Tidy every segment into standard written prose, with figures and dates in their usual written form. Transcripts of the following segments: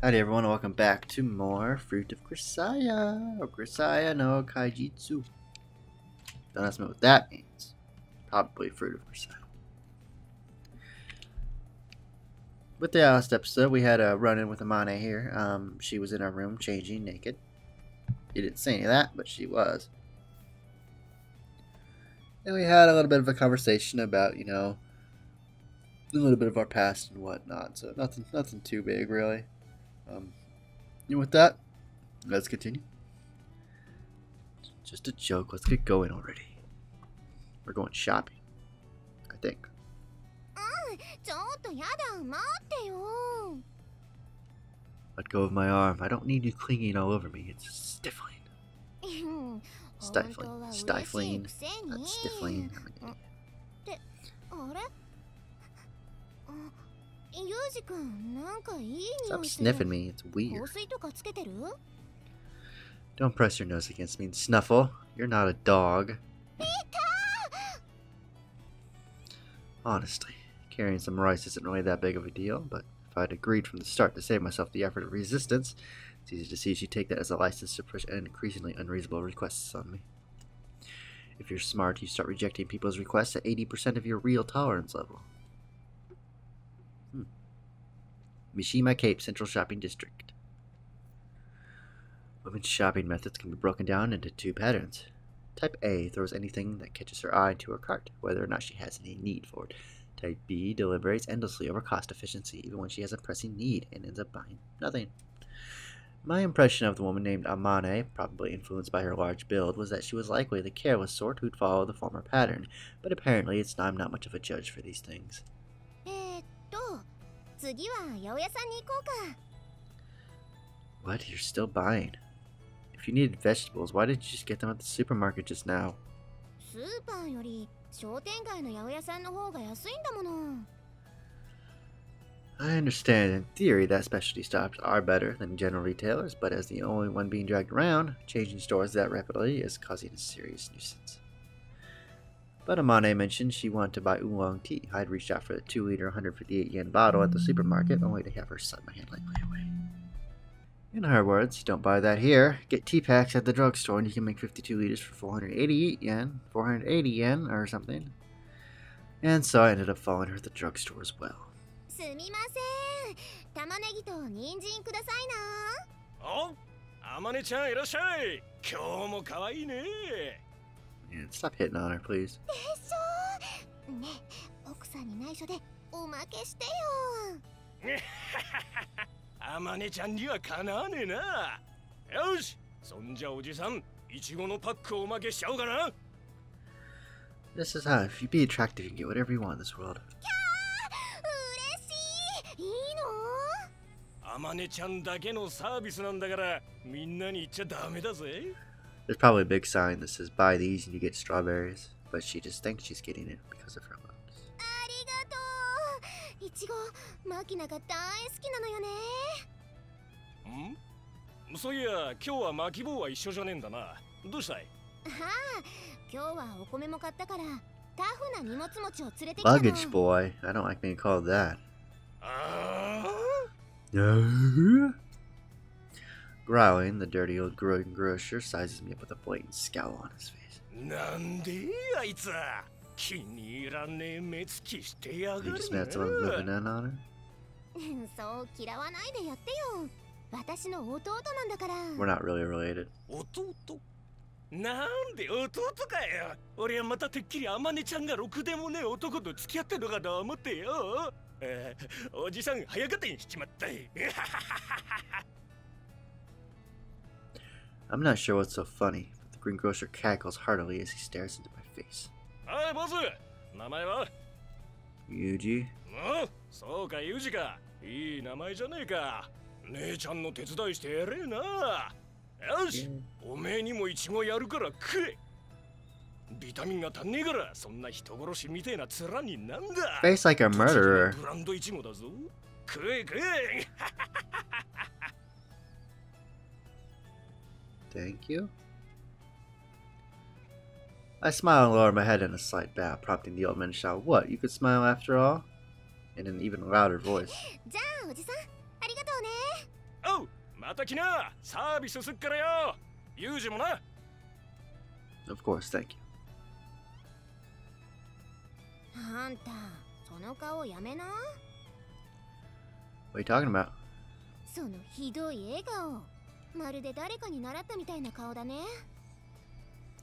Howdy everyone, welcome back to more Fruit of Grisaia, or Grisaia no Kaijitsu. Don't ask me what that means. Probably Fruit of Grisaia. With the last episode, we had a run-in with Amane here. She was in our room changing naked. You didn't say any of that, but she was. And we had a little bit of a conversation about, a little bit of our past and whatnot. So nothing too big, really. And with that, let's continue. Just a joke. Let's get going already. We're going shopping, I think. Let go of my arm. I don't need you clinging all over me. It's stifling. Stifling, not stifling. Stop sniffing me. It's weird. Don't press your nose against me and snuffle. You're not a dog. Honestly, carrying some rice isn't really that big of a deal, but if I'd agreed from the start to save myself the effort of resistance, it's easy to see she'd take that as a license to push increasingly unreasonable requests on me. If you're smart, you start rejecting people's requests at 80% of your real tolerance level. Mishima Cape Central Shopping District. Women's shopping methods can be broken down into two patterns. Type A throws anything that catches her eye into her cart, whether or not she has any need for it. Type B deliberates endlessly over cost efficiency, even when she has a pressing need, and ends up buying nothing. My impression of the woman named Amane, probably influenced by her large build, was that she was likely the careless sort who'd follow the former pattern, but apparently I'm not much of a judge for these things. What? You're still buying? If you needed vegetables, why did you just get them at the supermarket just now? I understand in theory that specialty shops are better than general retailers, but as the only one being dragged around, changing stores that rapidly is causing a serious nuisance. But Amane mentioned she wanted to buy oolong tea. I'd reached out for the 2-liter 158 yen bottle at the supermarket, only to have her slap my hand lightly away. In her words, don't buy that here. Get tea packs at the drugstore and you can make 52 liters for 480 yen or something. And so I ended up following her at the drugstore as well. Oh, Amane-chan, irashai. Kyou mo kawaii ne. And stop hitting on her, please. Amane-chan ni wa kanaane na. Yoshi, sonja oji-san, ichigo no pack o omake shicharou ka na? This is how, if you be attractive, you can get whatever you want in this world. Amane-chan dake no service nan dakara, minna ni iccha dame da ze. There's probably a big sign that says buy these and you get strawberries, but she just thinks she's getting it because of her looks. So yeah, kyou wa makibou wa issho janen da na. Doushitai? Luggage boy. I don't like being called that. Growling, the dirty old grocer sizes me up with a blatant scowl on his face. Nande aitsu? Kiniiranne metsuki shite You yagaru. just met someone moving in on her? We're not really related. Ototo? Nande ototo ka yo? Ore wa mata tekkiri Amane-chan ga roku de mo ne otoko to tsukiyatte no ka to omotte yo. Oji-san hayakatta ni shichimatta. I'm not sure what's so funny, but the greengrocer cackles heartily as he stares into my face. Hey, boss! Namae wa? Yuji? Oh, so ka Yuji ka. Ii namae janai ka. Nee-chan no tetsudai shite yaree na. Yoshi, omei ni mo ichigo yaru kara kue. Vitamin ga tannee kara sonna hitogoroshi mitei na tsura ni nan da. Face like a murderer. Brand ichigo da zo. Kue kue. Thank you. I smile and lower my head in a slight bow, prompting the old man to shout, "What, you could smile after all?" in an even louder voice. また来な。サービスすっからよ。ユージもな。Of course, thank you. あんた、その顔やめな。What are you talking about? そのひどい笑顔。まるで誰かに習ったみたいな顔だね。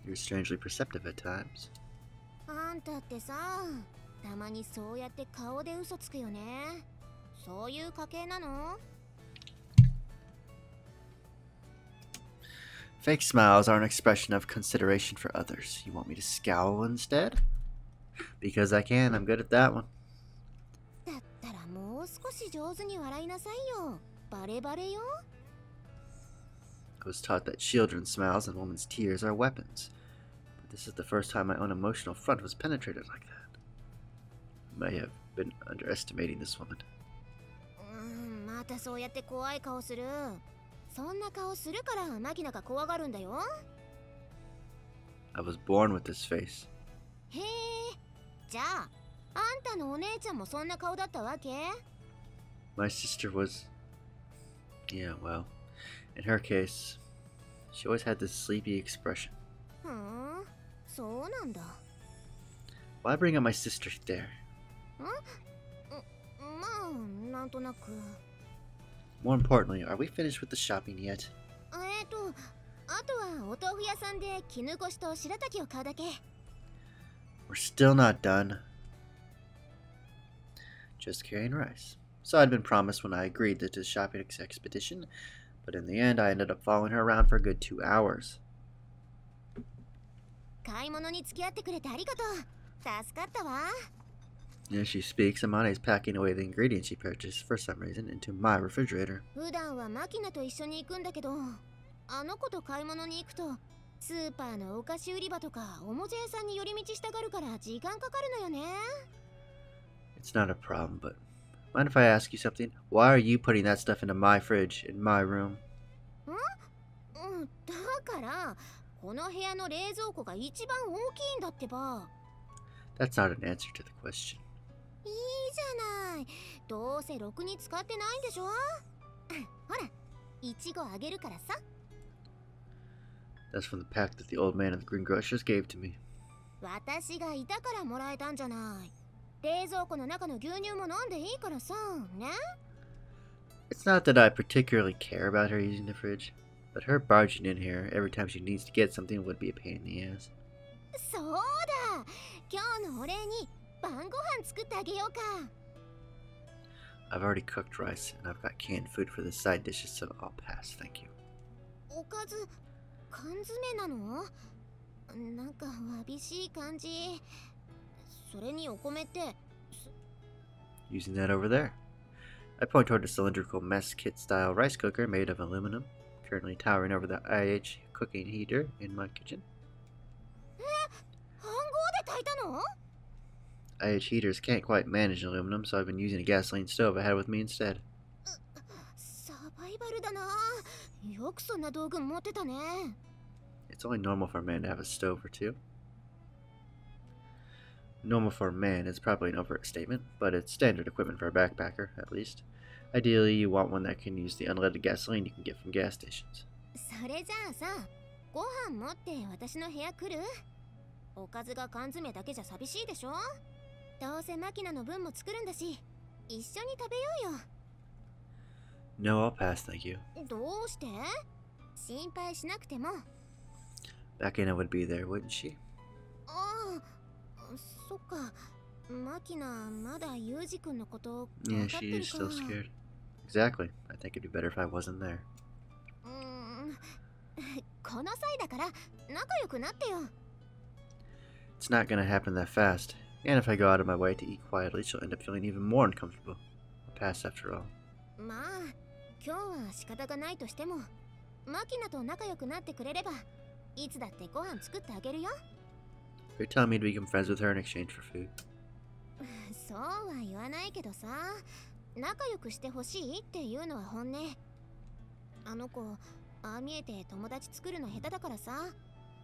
You're strangely perceptive at times. あんたってさ、たまにそうやって顔で嘘つくよね。そういう家系なの？ Fake smiles are an expression of consideration for others. You want me to scowl instead? Because I can, I'm good at that one. だったらもう少し上手に笑いなさいよ。バレバレよ。I was taught that children's smiles and women's tears are weapons. But this is the first time my own emotional front was penetrated like that. I may have been underestimating this woman. またそうやって怖い顔する。そんな顔するからマキナが怖がるんだよ。I was born with this face. へえ、じゃあ、あんたのお姉ちゃんもそんな顔だったわけ？ My sister was... Yeah, well, in her case, she always had this sleepy expression. ふん、そうなんだ。Why bring up my sister there? まあ、なんとなく。More importantly, are we finished with the shopping yet? あとはお豆腐屋さんで絹ごしと白滝を買うだけ。We're still not done. Just carrying rice. So I'd been promised when I agreed to the shopping expedition, but in the end I ended up following her around for a good 2 hours. 買い物に付き合ってくれてありがとう。助かったわ。As she speaks, Amane is packing away the ingredients she purchased for some reason into my refrigerator. 普段はマキナと一緒に行くんだけど、あの子と買い物に行くとスーパーのお菓子売り場とかおもちゃ屋さんに寄り道したがるから時間かかるのよね。 It's not a problem, but mind if I ask you something? Why are you putting that stuff into my fridge in my room? だからこの部屋の冷蔵庫が一番大きいんだってば。 That's not an answer to the question. いいじゃない。どうせろくに使ってないんでしょ。ほら、いちごあげるからさ。 That's from the pack that the old man of the green grocers gave to me. 私がいたからもらえたんじゃない。冷蔵庫の中の牛乳も飲んでいいからさ、ね。 It's not that I particularly care about her using the fridge, but her barging in here every time she needs to get something would be a pain in the ass. そうだ。今日のお礼に晩ご飯作ってあげようか。 I've already cooked rice, and I've got canned food for the side dishes, so I'll pass, thank you. おかず、缶詰なの？なんかわびしい感じ。それにお米って。Using that over there. I point toward a cylindrical mess kit-style rice cooker made of aluminum, currently towering over the IH cooking heater in my kitchen. 飯盒で炊いたの？ IH heaters can't quite manage aluminum, so I've been using a gasoline stove I had with me instead. サバイバルだな。よくそんな道具持ってたね。 It's only normal for a man to have a stove or two. Normal for a man is probably an overstatement, but it's standard equipment for a backpacker, at least. Ideally, you want one that can use the unleaded gasoline you can get from gas stations. それじゃあさ、ご飯持って私の部屋来る？おかずが缶詰だけじゃ寂しいでしょ？どうせマキナの分も作るんだし、一緒に食べようよ。 No, I'll pass, thank you. どうして？心配しなくても。 Makina would be there, wouldn't she? ああ、そっか。マキナまだユージ君のこと分 Yeah, かって she る is か。 still scared. Exactly. I think it'd be better if I wasn't there. この際だから仲良くなってよ。 It's not gonna happen that fast. And if I go out of my way to eat quietly, she'll end up feeling even more uncomfortable. I'll pass after all. まあ、今日は仕方がないとしても、マキナと仲良くなってくれれば、いつだってご飯作ってあげるよ。 You're telling me to become friends with her in exchange for food? そうは言わないけどさ、仲良くしてほしいっていうのは本音。あの子、ああ見えて友達作るの下手だからさ、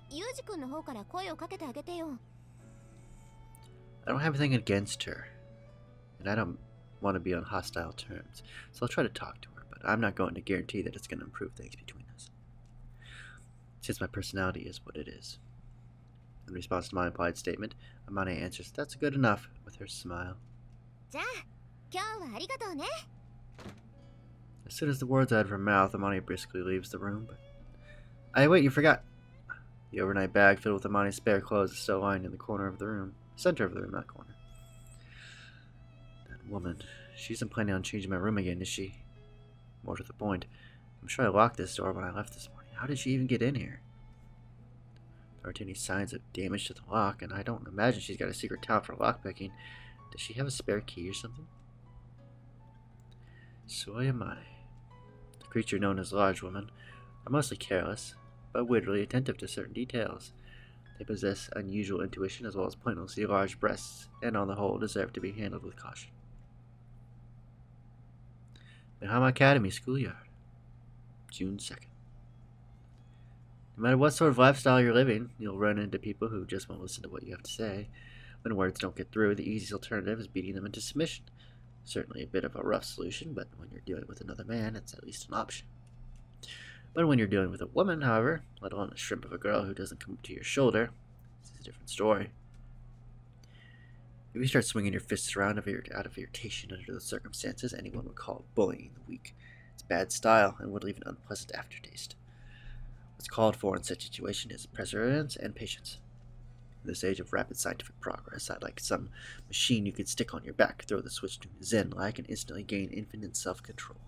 ユージ君の方から声をかけてあげてよ。 I don't have anything against her. And I don't want to be on hostile terms. So I'll try to talk to her, but but I'm not going to guarantee that it's going to improve things between us. Since my personality is what it is. In response to my implied statement, Amane answers, "That's good enough," with her smile. As soon as the words out of her mouth, Amane briskly leaves the room. But hey, wait, you forgot! The overnight bag filled with Amane's spare clothes is still lying in the corner of the room. Center of the room, not corner. That woman, she isn't planning on changing my room again, is she? More to the point, I'm sure I locked this door when I left this morning. How did she even get in here? There aren't any signs of damage to the lock, and I don't imagine she's got a secret talent for lockpicking. Does she have a spare key or something? Soyamane. The creature known as Large Women are mostly careless, but weirdly attentive to certain details. They possess unusual intuition as well as pointlessly large breasts, and on the whole deserve to be handled with caution. Mahama Academy Schoolyard, June 2nd. No matter what sort of lifestyle you're living, you'll run into people who just won't listen to what you have to say. When words don't get through, the easiest alternative is beating them into submission. Certainly a bit of a rough solution, but when you're dealing with another man, it's at least an option. But when you're dealing with a woman, however, let alone a shrimp of a girl who doesn't come up to your shoulder, it's a different story. If you start swinging your fists around out of irritation under the circumstances, anyone would call bullying the weak. It's bad style and would leave an unpleasant aftertaste. What's called for in such a situation is perseverance and patience. In this age of rapid scientific progress, I'd like some machine you could stick on your back, throw the switch to Zen-like, and instantly gain infinite self-control.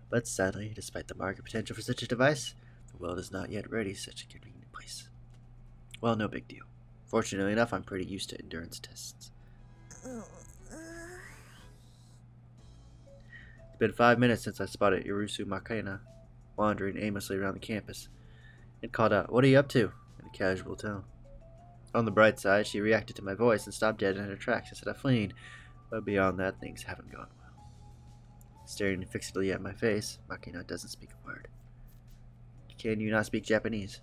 But sadly, despite the market potential for such a device, the world is not yet ready for such a convenient place. Well, no big deal. Fortunately enough, I'm pretty used to endurance tests. It's been 5 minutes since I spotted Irusu Makina wandering aimlessly around the campus. It called out, "What are you up to?" in a casual tone. On the bright side, she reacted to my voice and stopped dead in her tracks instead of fleeing, but beyond that, things haven't gone well. Staring fixedly at my face, Makina doesn't speak a word. Can you not speak Japanese?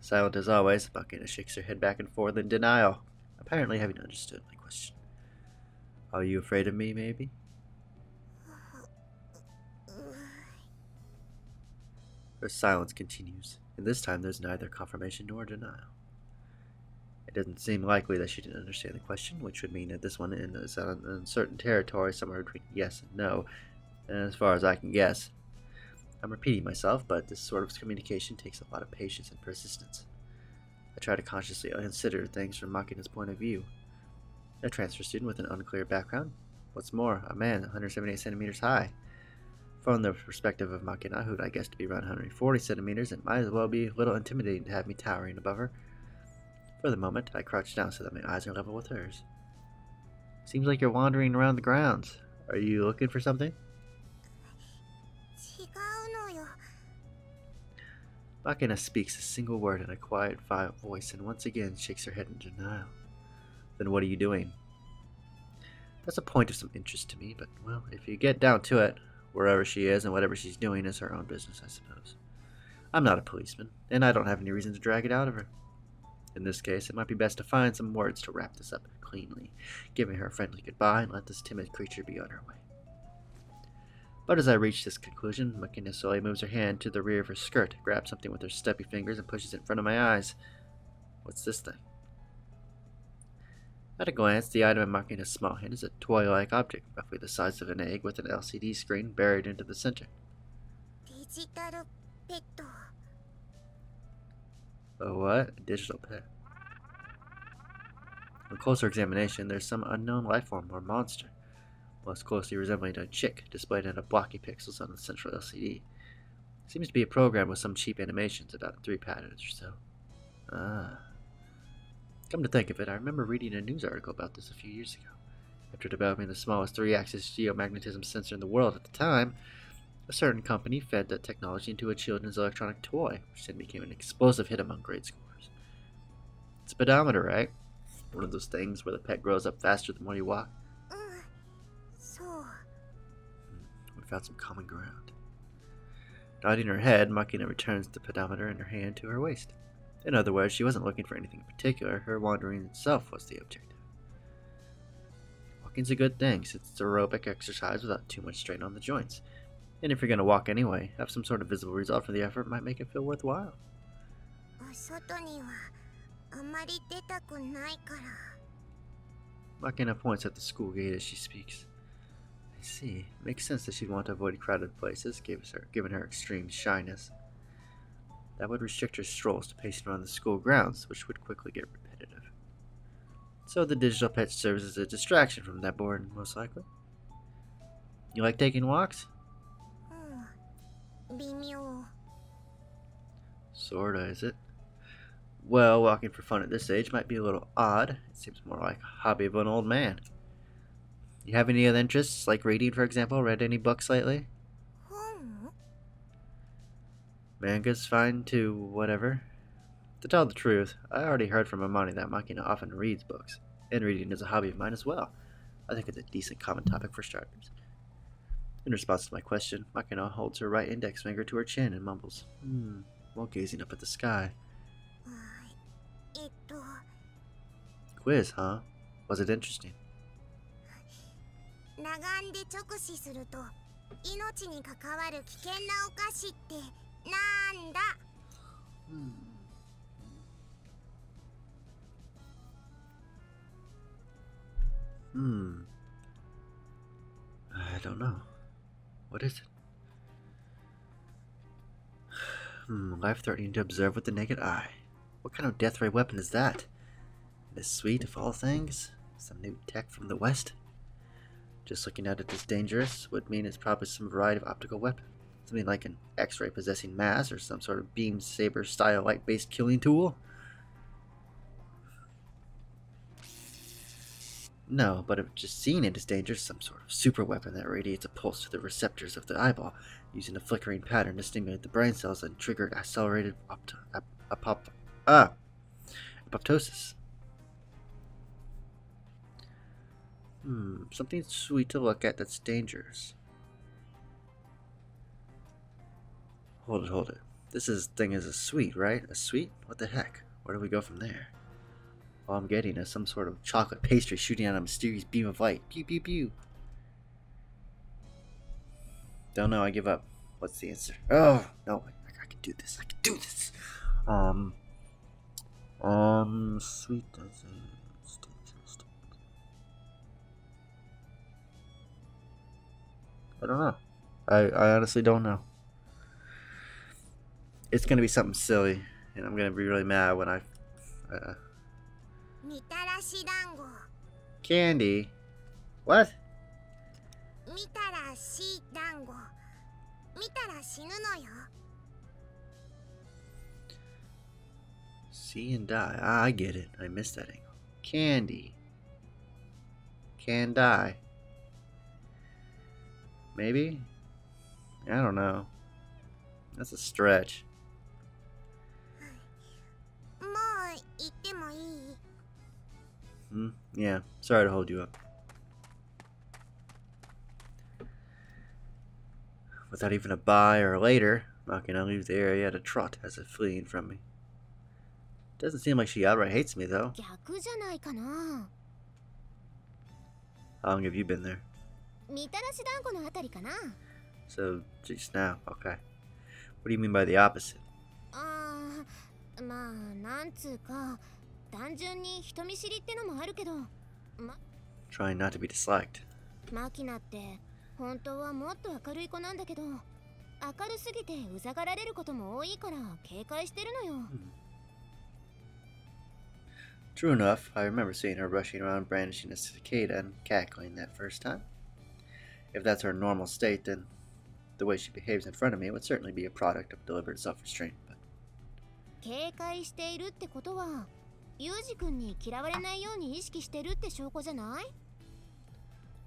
Silent as always, Makina shakes her head back and forth in denial, apparently having understood my question. Are you afraid of me, maybe? Her silence continues, and this time there's neither confirmation nor denial. It doesn't seem likely that she didn't understand the question, which would mean that this one is on uncertain territory somewhere between yes and no, and as far as I can guess. I'm repeating myself, but this sort of communication takes a lot of patience and persistence. I try to consciously consider things from Makina's point of view. A transfer student with an unclear background. What's more, a man 178 centimeters high. From the perspective of Makina, who'd I guess to be around 140 centimeters, it might as well be a little intimidating to have me towering above her. For the moment, I crouch down so that my eyes are level with hers. Seems like you're wandering around the grounds. Are you looking for something? Makina speaks a single word in a quiet voice and once again shakes her head in denial. Then what are you doing? That's a point of some interest to me, but, well, if you get down to it, wherever she is and whatever she's doing is her own business, I suppose. I'm not a policeman, and I don't have any reason to drag it out of her. In this case, it might be best to find some words to wrap this up cleanly, giving her a friendly goodbye and let this timid creature be on her way. But as I reach this conclusion, Makina slowly moves her hand to the rear of her skirt, grabs something with her stubby fingers, and pushes it in front of my eyes. What's this thing? At a glance, the item in Makina's small hand is a toy-like object, roughly the size of an egg with an LCD screen buried into the center. A what? A digital pet. On closer examination, there's some unknown life form or monster, most closely resembling a chick, displayed in a blocky pixels on the central LCD. Seems to be a program with some cheap animations, about 3 patterns or so. Ah. Come to think of it, I remember reading a news article about this a few years ago. After developing the smallest 3-axis geomagnetism sensor in the world at the time, a certain company fed that technology into a children's electronic toy, which then became an explosive hit among grade schoolers. It's a pedometer, right? One of those things where the pet grows up faster the more you walk. We found some common ground. Nodding her head, Makina returns the pedometer in her hand to her waist. In other words, she wasn't looking for anything in particular, her wandering itself was the objective. Walking's a good thing since it's aerobic exercise without too much strain on the joints. And if you're going to walk anyway, have some sort of visible result for the effort might make it feel worthwhile. 外にはあまり出たくないから。 Makina points at the school gate as she speaks. I see. Makes sense that she'd want to avoid crowded places, given her extreme shyness. That would restrict her strolls to pacing around the school grounds, which would quickly get repetitive. So the digital pet serves as a distraction from that boredom, most likely. You like taking walks? 微妙。 Sorta, is it? Well, walking for fun at this age might be a little odd. It seems more like a hobby of an old man. You have any other interests, like reading, for example? Read any books lately? 本？ Manga's fine too, whatever. To tell the truth, I already heard from Amani that Makina often reads books, and reading is a hobby of mine as well. I think it's a decent common topic for starters. In response to my question, Makina holds her right index finger to her chin and mumbles, while gazing up at the sky. 'Quiz, huh? Was it interesting? 裸眼で直視すると命に関わる危険なお菓子ってなんだ？ I don't know. What is it? Life-threatening to observe with the naked eye. What kind of death ray weapon is that? This sweet of all things? Some new tech from the West? Just looking at it as dangerous would mean it's probably some variety of optical weapon. Something like an X-ray possessing mass or some sort of beam saber style light-based killing tool? No, but if just seeing it is dangerous, some sort of super weapon that radiates a pulse to the receptors of the eyeball, using a flickering pattern to stimulate the brain cells and trigger accelerated apoptosis. Something sweet to look at that's dangerous. Hold it. This thing is a sweet, right? A sweet? What the heck? Where do we go from there? All I'm getting is some sort of chocolate pastry shooting out a mysterious beam of light. Pew pew pew. Don't know, I give up. What's the answer? Oh, no, I can do this. I can do this. Sweet as I don't know. I honestly don't know. It's gonna be something silly, and I'm gonna be really mad when I. みたらし団子。 Candy. What? みたらし団子。見たら死ぬのよ。 See and die. I get it. I missed that angle. Candy. Can die. Maybe? I don't know. That's a stretch. もう行ってもいい？ Yeah. Sorry to hold you up. Without even a bye or a later, Makina leaves the area at a trot as if fleeing from me. Doesn't seem like she outright hates me, though. 逆じゃないかな。 How long have you been there? みたらし団子のあたりかな。 So, just now. Okay. What do you mean by the opposite? ああ、まあなんつうか、単純に人見知りってのもあるけど、Trying not to be disliked. マキナって本当はもっと明るい子なんだけど、明るすぎてうざがられることも多いから警戒してるのよ。True enough, I remember seeing her rushing around brandishing a cicada and cackling that first time. If that's her normal state, then the way she behaves in front of me would certainly be a product of deliberate self-restraint. But 警戒しているってことは、ユージ君に嫌われないように意識してるって証拠じゃない？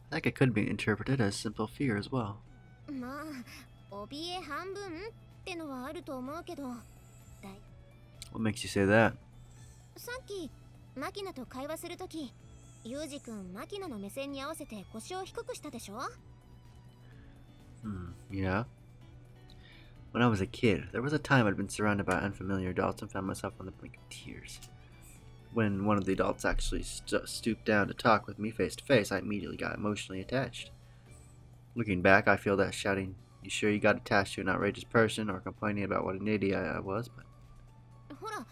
I think it could be interpreted as simple fear as well. まあ、怯え半分ってのはあると思うけど。What makes you say that? さっきマキナと会話するとき、ユージ君マキナの目線に合わせて腰を低くしたでしょ？ Yeah. When I was a kid, there was a time I'd been surrounded by unfamiliar adults and found myself on the brink of tears. When one of the adults actually stooped down to talk with me face to face, I immediately got emotionally attached. Looking back, I feel that shouting, "You sure you got attached to an outrageous person?" or complaining about what an idiot I was, but ほら、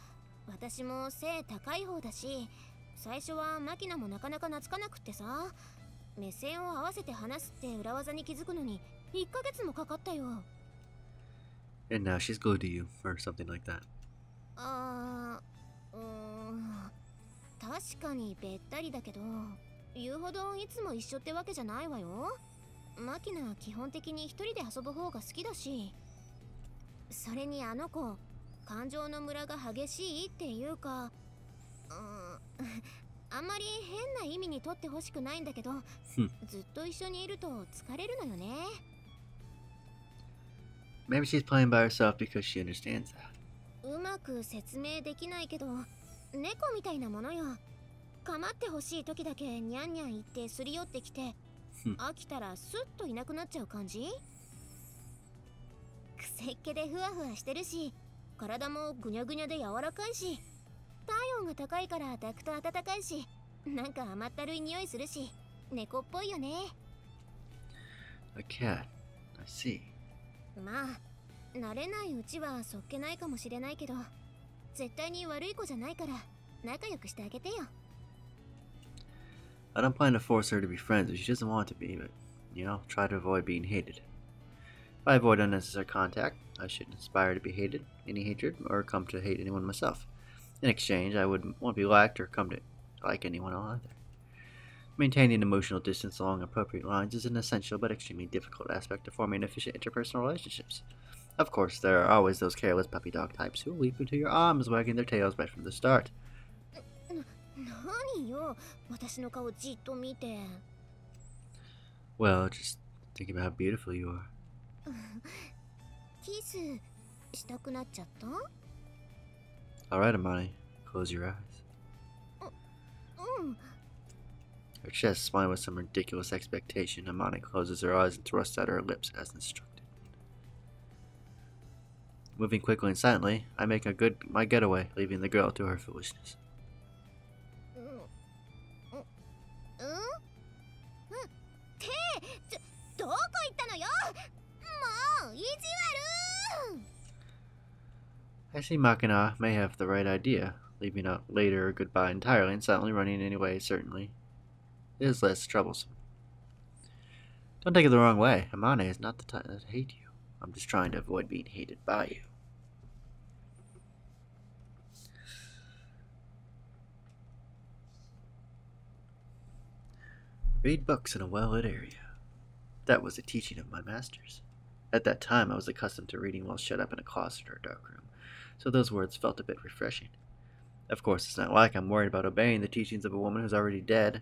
私も背高い方だし、最初はマキナもなかなか懐かなくってさ、目線を合わせて話すって裏技に気づくのに1ヶ月もかかったよ。and now she's glued to you, or something like that. あー、確かにべったりだけど、言うほどいつも一緒ってわけじゃないわよ。マキナは基本的に一人で遊ぶ方が好きだし、それにあの子、感情のムラが激しいっていうか、あんまり変な意味にとってほしくないんだけど、ずっと一緒にいると疲れるのよね。Maybe she's playing by herself because she understands that. うまく説明できないけど、猫みたいなものよ。構ってほしい時だけニャンニャン言ってすり寄ってきて、飽きたらスッといなくなっちゃう感じ。くせっ気でふわふわしてるし、体もぐにゃぐにゃで柔らかいし、体温が高いから抱くと暖かいし、なんか甘ったるい匂いするし、猫っぽいよね。A cat. I see. まあ、慣れないうちはそっけないかもしれないけど、絶対に悪い子じゃないから仲良くしてあげてよ。I don't plan to force her to be friends if she doesn't want to be, but, try to avoid being hated. If I avoid unnecessary contact, I shouldn't aspire to be hated, any hatred, or come to hate anyone myself. In exchange, I wouldn't want to be liked or come to like anyone either. Maintaining emotional distance along appropriate lines is an essential but extremely difficult aspect of forming efficient interpersonal relationships. Of course, there are always those careless puppy dog types who will leap into your arms wagging their tails right from the start. 何よ、私の顔じっと見て。Well, just think about how beautiful you are. キスしたくなっちゃった？ Alright, Amani, close your eyes. うん。 Her chest smiling with some ridiculous expectation, Amani closes her eyes and thrusts out her lips as instructed. Moving quickly and silently, I make my getaway, leaving the girl to her foolishness. どこ行ったのよ。もう意地悪。 I see Makina may have the right idea, leaving out later or goodbye entirely and silently running anyway certainly is less troublesome. Don't take it the wrong way, Amane is not the type that hate you. I'm just trying to avoid being hated by you. Read books in a well-lit area. That was the teaching of my masters. At that time, I was accustomed to reading while shut up in a closet or a dark room, so those words felt a bit refreshing. Of course, it's not like I'm worried about obeying the teachings of a woman who's already dead,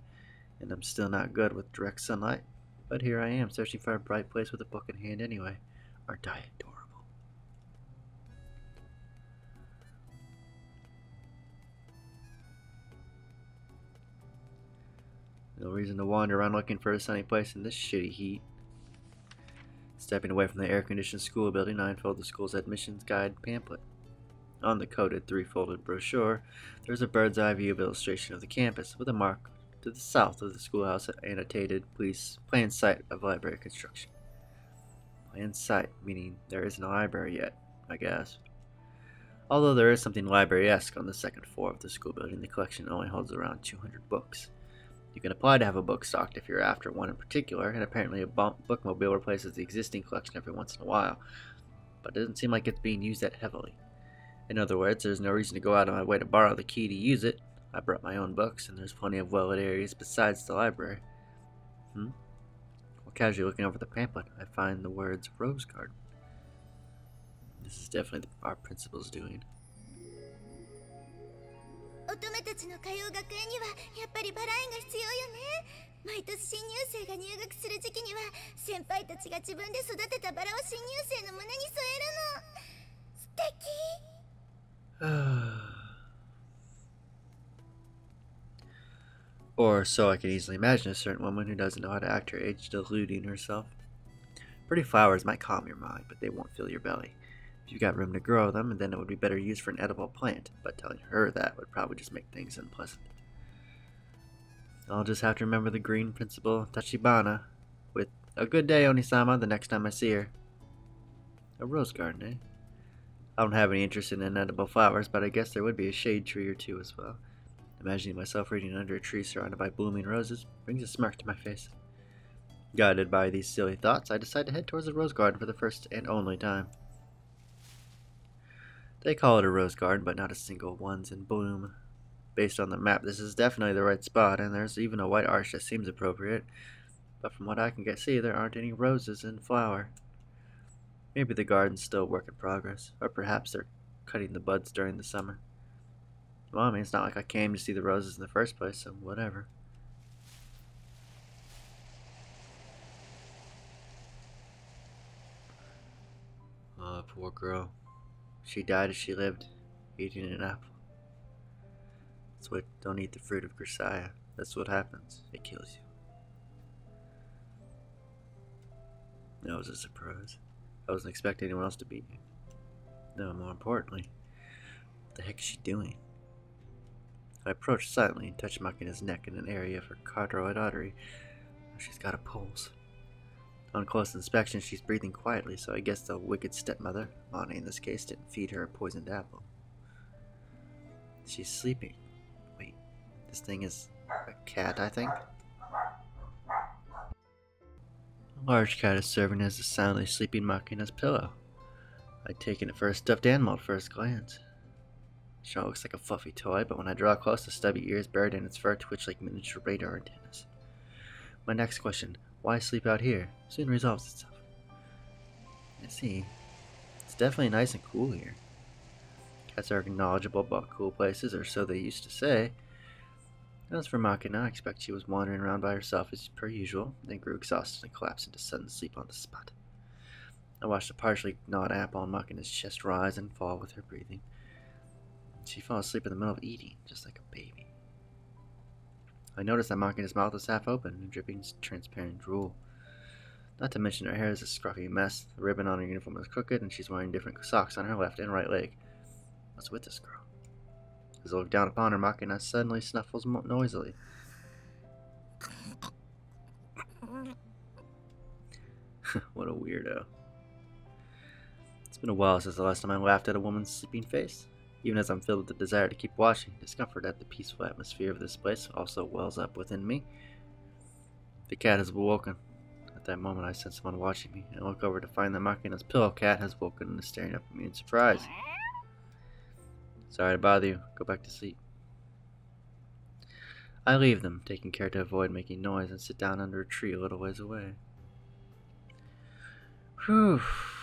and I'm still not good with direct sunlight, but here I am searching for a bright place with a book in hand anyway. Aren't I adorable? No reason to wander around looking for a sunny place in this shitty heat. Stepping away from the air-conditioned school building, I unfold the school's admissions guide pamphlet. On the coated, three-folded brochure, there's a bird's-eye view of illustration of the campus, with a mark to the south of the schoolhouse annotated, "Please, plan site of library construction." Plan site, meaning there isn't a library yet, I guess. Although there is something library-esque on the second floor of the school building, the collection only holds around 200 books. You can apply to have a book stocked if you're after one in particular, and apparently a bookmobile replaces the existing collection every once in a while, but it doesn't seem like it's being used that heavily. In other words, there's no reason to go out of my way to borrow the key to use it. I brought my own books, and there's plenty of well-lit areas besides the library. While casually looking over the pamphlet, I find the words Rose Garden. This is definitely our principal's doing. 乙女たちの通う学園にはやっぱりバラ園が必要よね。毎年新入生が入学する時期には先輩たちが自分で育てたバラを新入生の胸に添えるの。素敵。Or so I could easily imagine a certain woman who doesn't know how to act her age deluding herself. Pretty flowers might calm your mind, but they won't fill your belly. If you got room to grow them, then it would be better used for an edible plant, but telling her that would probably just make things unpleasant. I'll just have to remember the green principle Tachibana with a good day, Onisama, the next time I see her. A rose garden, eh? I don't have any interest in inedible flowers, but I guess there would be a shade tree or two as well. Imagining myself reading under a tree surrounded by blooming roses brings a smirk to my face. Guided by these silly thoughts, I decide to head towards the rose garden for the first and only time. They call it a rose garden, but not a single one's in bloom. Based on the map, this is definitely the right spot, and there's even a white arch that seems appropriate. But from what I can see, there aren't any roses in flower. Maybe the garden's still a work in progress, or perhaps they're cutting the buds during the summer. Well, I mean, it's not like I came to see the roses in the first place, so whatever. Oh, poor girl. She died as she lived, eating an apple. That's what, don't eat the fruit of Grisaia. That's what happens. It kills you. That was a surprise. I wasn't expecting anyone else to beat me. No, more importantly, what the heck is she doing? I approached silently and touched Makina's neck in an area of her carotid artery where she's got a pulse. On close inspection, she's breathing quietly, so I guess the wicked stepmother, Lonnie in this case, didn't feed her a poisoned apple. She's sleeping. Wait, this thing is a cat, I think? A large cat is serving as the soundly sleeping Makina's pillow. I'd taken it for a stuffed animal at first glance. It sure looks like a fluffy toy, but when I draw close, the stubby ears buried in its fur twitch like miniature radar antennas. My next question, why sleep out here, soon resolves itself. I see. It's definitely nice and cool here. Cats are knowledgeable about cool places, or so they used to say. As for Makina, I expect she was wandering around by herself as per usual, then grew exhausted and collapsed into sudden sleep on the spot. I watched a partially gnawed apple on Makina's chest rise and fall with her breathing. She fell asleep in the middle of eating, just like a baby. I noticed that Makina's mouth was half open and dripping transparent drool. Not to mention her hair is a scruffy mess, the ribbon on her uniform is crooked, and she's wearing different socks on her left and right leg. What's with this girl? As I look down upon her, Makina suddenly snuffles noisily. What a weirdo. It's been a while since the last time I laughed at a woman's sleeping face. Even as I'm filled with the desire to keep watching, discomfort at the peaceful atmosphere of this place also wells up within me. The cat has awoken. At that moment, I sense someone watching me, and I look over to find that Makina's pillow cat has woken and is staring up at me in surprise. Sorry to bother you. Go back to sleep. I leave them, taking care to avoid making noise, and sit down under a tree a little ways away. Whew.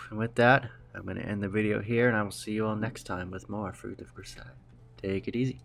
And with that, I'm going to end the video here, and I will see you all next time with more Fruit of Grisaia. Take it easy.